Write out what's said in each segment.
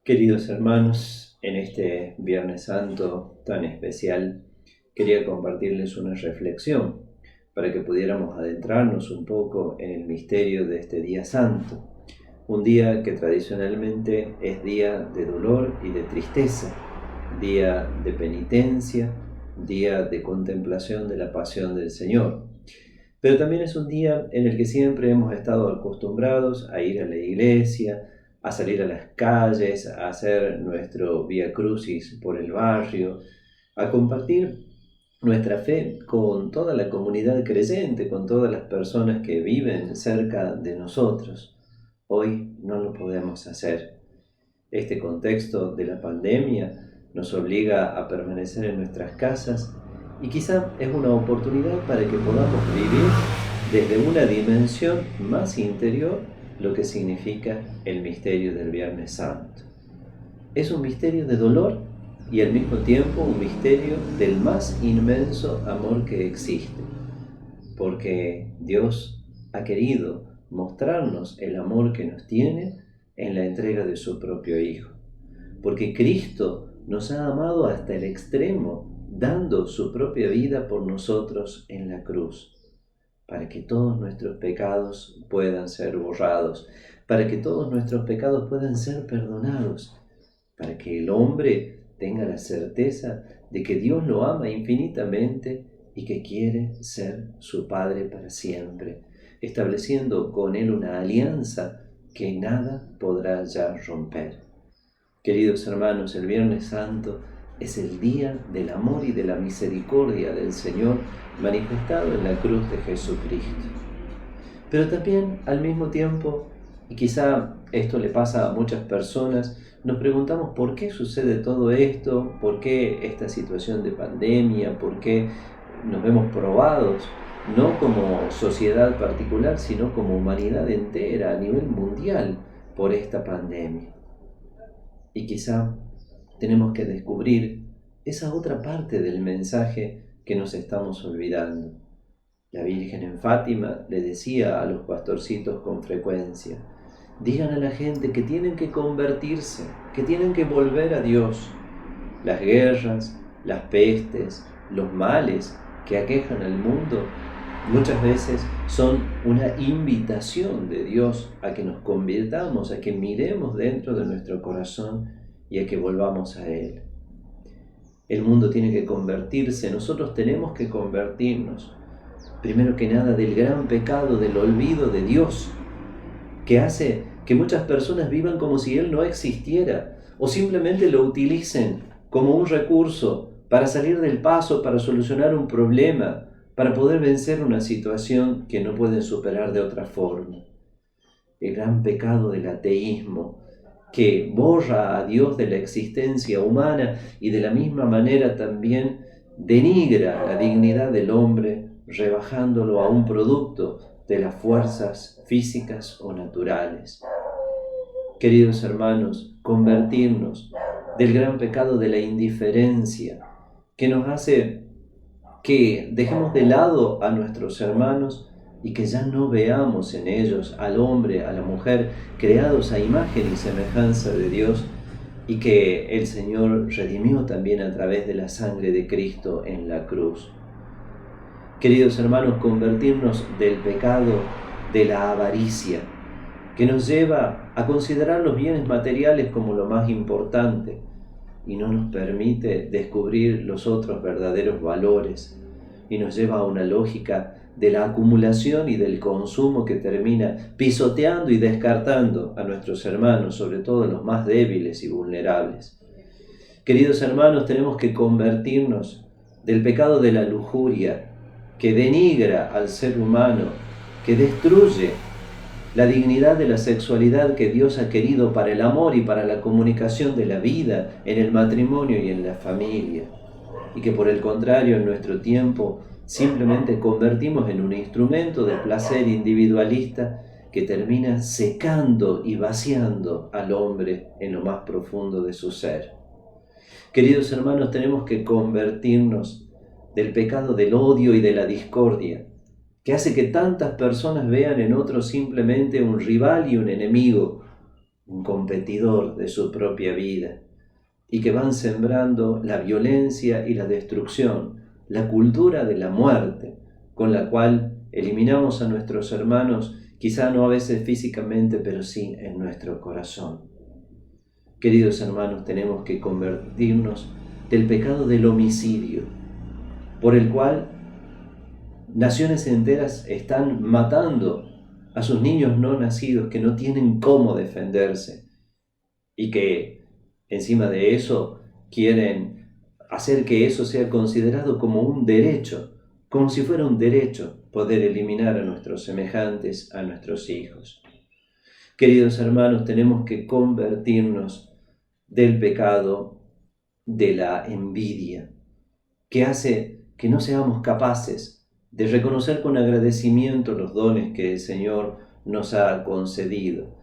Queridos hermanos, en este Viernes Santo tan especial, quería compartirles una reflexión para que pudiéramos adentrarnos un poco en el misterio de este día santo. Un día que tradicionalmente es día de dolor y de tristeza, día de penitencia, día de contemplación de la pasión del Señor. Pero también es un día en el que siempre hemos estado acostumbrados a ir a la iglesia, a salir a las calles, a hacer nuestro Vía Crucis por el barrio, a compartir nuestra fe con toda la comunidad creyente, con todas las personas que viven cerca de nosotros. Hoy no lo podemos hacer. Este contexto de la pandemia nos obliga a permanecer en nuestras casas y quizá es una oportunidad para que podamos vivir desde una dimensión más interior lo que significa el misterio del Viernes Santo. Es un misterio de dolor y al mismo tiempo un misterio del más inmenso amor que existe, porque Dios ha querido mostrarnos el amor que nos tiene en la entrega de su propio Hijo, porque Cristo nos ha amado hasta el extremo, dando su propia vida por nosotros en la cruz, para que todos nuestros pecados puedan ser borrados, para que todos nuestros pecados puedan ser perdonados, para que el hombre tenga la certeza de que Dios lo ama infinitamente y que quiere ser su Padre para siempre, estableciendo con él una alianza que nada podrá ya romper. Queridos hermanos, el Viernes Santo es el día del amor y de la misericordia del Señor manifestado en la cruz de Jesucristo. Pero también al mismo tiempo, y quizá esto le pasa a muchas personas, nos preguntamos por qué sucede todo esto, por qué esta situación de pandemia, por qué nos vemos probados, no como sociedad particular, sino como humanidad entera a nivel mundial por esta pandemia. Y quizá tenemos que descubrir esa otra parte del mensaje que nos estamos olvidando. La Virgen en Fátima le decía a los pastorcitos con frecuencia: digan a la gente que tienen que convertirse, que tienen que volver a Dios. Las guerras, las pestes, los males que aquejan al mundo muchas veces son una invitación de Dios a que nos convirtamos, a que miremos dentro de nuestro corazón y a que volvamos a Él. El mundo tiene que convertirse, nosotros tenemos que convertirnos, primero que nada, del gran pecado del olvido de Dios, que hace que muchas personas vivan como si Él no existiera, o simplemente lo utilicen como un recurso para salir del paso, para solucionar un problema, para poder vencer una situación que no pueden superar de otra forma. El gran pecado del ateísmo, que borra a Dios de la existencia humana y de la misma manera también denigra la dignidad del hombre, rebajándolo a un producto de las fuerzas físicas o naturales. Queridos hermanos, convertirnos del gran pecado de la indiferencia, que nos hace que dejemos de lado a nuestros hermanos y que ya no veamos en ellos al hombre, a la mujer, creados a imagen y semejanza de Dios, y que el Señor redimió también a través de la sangre de Cristo en la cruz. Queridos hermanos, convertirnos del pecado de la avaricia, que nos lleva a considerar los bienes materiales como lo más importante y no nos permite descubrir los otros verdaderos valores, y nos lleva a una lógica de la acumulación y del consumo que termina pisoteando y descartando a nuestros hermanos, sobre todo los más débiles y vulnerables. Queridos hermanos, tenemos que convertirnos del pecado de la lujuria, que denigra al ser humano, que destruye la dignidad de la sexualidad que Dios ha querido para el amor y para la comunicación de la vida en el matrimonio y en la familia, y que por el contrario en nuestro tiempo simplemente convertimos en un instrumento de placer individualista que termina secando y vaciando al hombre en lo más profundo de su ser. Queridos hermanos, tenemos que convertirnos del pecado del odio y de la discordia, que hace que tantas personas vean en otros simplemente un rival y un enemigo, un competidor de su propia vida, y que van sembrando la violencia y la destrucción, la cultura de la muerte, con la cual eliminamos a nuestros hermanos, quizá no a veces físicamente, pero sí en nuestro corazón. Queridos hermanos, tenemos que convertirnos del pecado del homicidio, por el cual naciones enteras están matando a sus niños no nacidos que no tienen cómo defenderse y que encima de eso quieren hacer que eso sea considerado como un derecho, como si fuera un derecho poder eliminar a nuestros semejantes, a nuestros hijos. Queridos hermanos, tenemos que convertirnos del pecado de la envidia, que hace que no seamos capaces de reconocer con agradecimiento los dones que el Señor nos ha concedido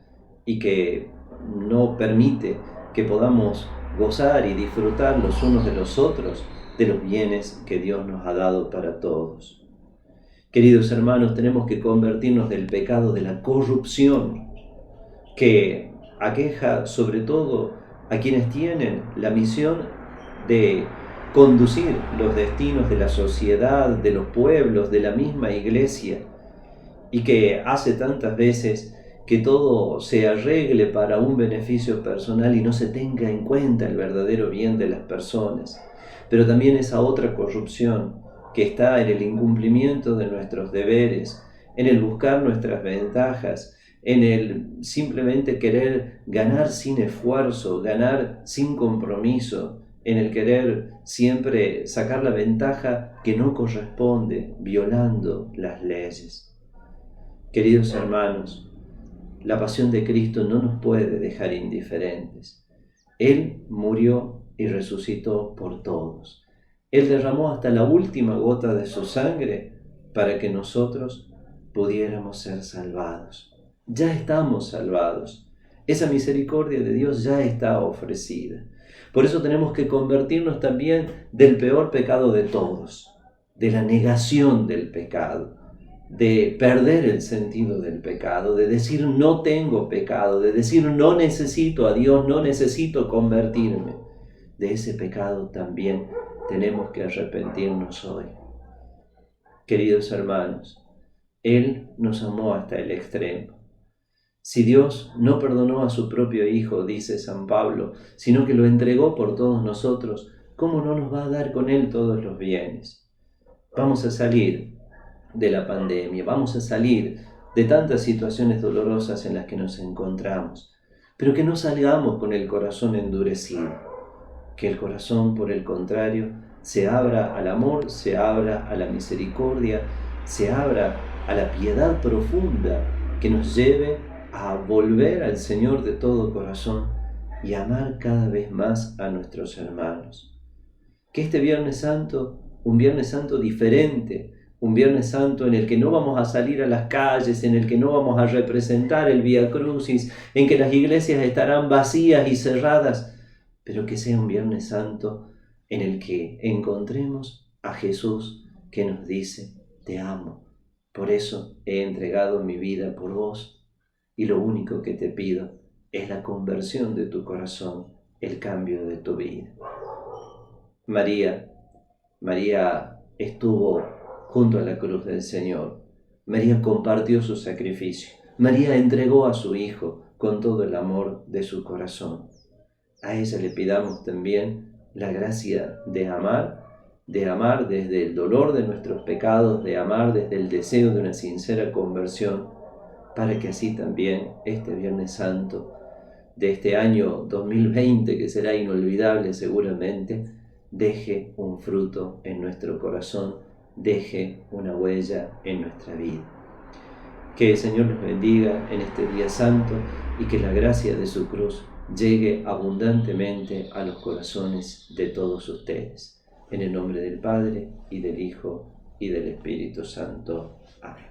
y que no permite que podamos gozar y disfrutar los unos de los otros de los bienes que Dios nos ha dado para todos. Queridos hermanos, tenemos que convertirnos del pecado de la corrupción que aqueja sobre todo a quienes tienen la misión de conducir los destinos de la sociedad, de los pueblos, de la misma iglesia, y que hace tantas veces que todo se arregle para un beneficio personal y no se tenga en cuenta el verdadero bien de las personas. Pero también esa otra corrupción que está en el incumplimiento de nuestros deberes, en el buscar nuestras ventajas, en el simplemente querer ganar sin esfuerzo, ganar sin compromiso, en el querer siempre sacar la ventaja que no corresponde, violando las leyes. Queridos hermanos, la pasión de Cristo no nos puede dejar indiferentes. Él murió y resucitó por todos. Él derramó hasta la última gota de su sangre para que nosotros pudiéramos ser salvados. Ya estamos salvados. Esa misericordia de Dios ya está ofrecida. Por eso tenemos que convertirnos también del peor pecado de todos, de la negación del pecado, de perder el sentido del pecado, de decir no tengo pecado, de decir no necesito a Dios, no necesito convertirme. De ese pecado también tenemos que arrepentirnos hoy. Queridos hermanos, Él nos amó hasta el extremo. Si Dios no perdonó a su propio Hijo, dice San Pablo, sino que lo entregó por todos nosotros, ¿cómo no nos va a dar con Él todos los bienes? Vamos a salir de la pandemia, vamos a salir de tantas situaciones dolorosas en las que nos encontramos, pero que no salgamos con el corazón endurecido, que el corazón, por el contrario, se abra al amor, se abra a la misericordia, se abra a la piedad profunda que nos lleve a volver al Señor de todo corazón y amar cada vez más a nuestros hermanos. Que este Viernes Santo, un Viernes Santo diferente, un Viernes Santo en el que no vamos a salir a las calles, en el que no vamos a representar el Vía Crucis, en que las iglesias estarán vacías y cerradas, pero que sea un Viernes Santo en el que encontremos a Jesús que nos dice, te amo, por eso he entregado mi vida por vos. Y lo único que te pido es la conversión de tu corazón, el cambio de tu vida. María estuvo junto a la cruz del Señor. María compartió su sacrificio. María entregó a su Hijo con todo el amor de su corazón. A ella le pidamos también la gracia de amar desde el dolor de nuestros pecados, de amar desde el deseo de una sincera conversión, para que así también este Viernes Santo de este año 2020, que será inolvidable seguramente, deje un fruto en nuestro corazón, deje una huella en nuestra vida. Que el Señor nos bendiga en este día santo y que la gracia de su cruz llegue abundantemente a los corazones de todos ustedes. En el nombre del Padre, y del Hijo, y del Espíritu Santo. Amén.